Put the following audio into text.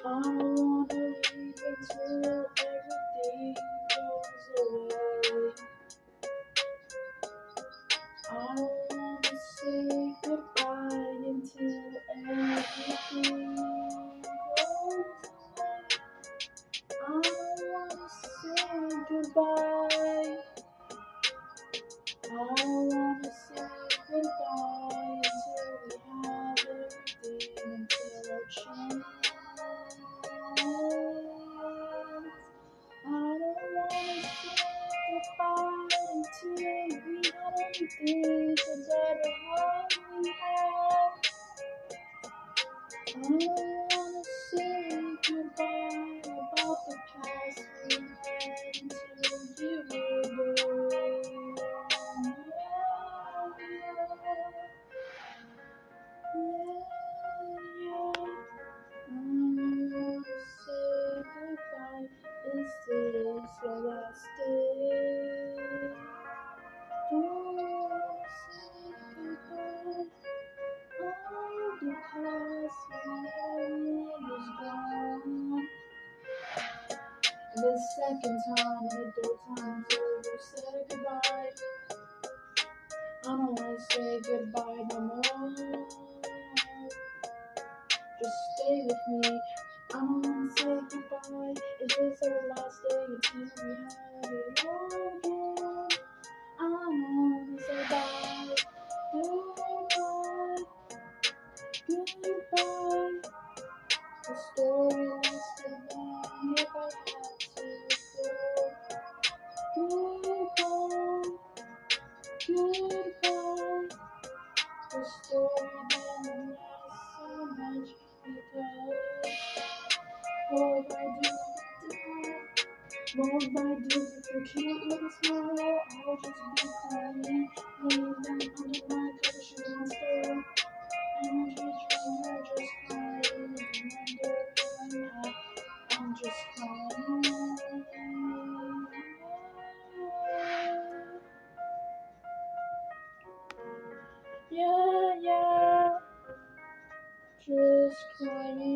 I don't wanna leave until everything goes away. I don't wanna say goodbye until everything goes away. I don't wanna say goodbye. I don't wanna say goodbye until we have everything, until our chance. I don't wanna say goodbye until we have everything, the better what we have. I don't wanna say goodbye about the past we had until you were gone. I wanna say goodbye. Is this your last day? Don't wanna say goodbye. All the past we had is gone. The second time and the third time over, say goodbye. I don't wanna say goodbye no more. Just stay with me. I don't wanna say goodbye. Is this our last day until we have it all again? I don't wanna say bye. Goodbye. Goodbye. The story lasted long if I had to go. Goodbye. Goodbye. The story didn't last so much because what would I do without? What would I do with your cute little smile? I'll just be crying, laying down under my cushion monster. And you're just crying, and wonder where I'm at. I'm just crying. Yeah, just crying.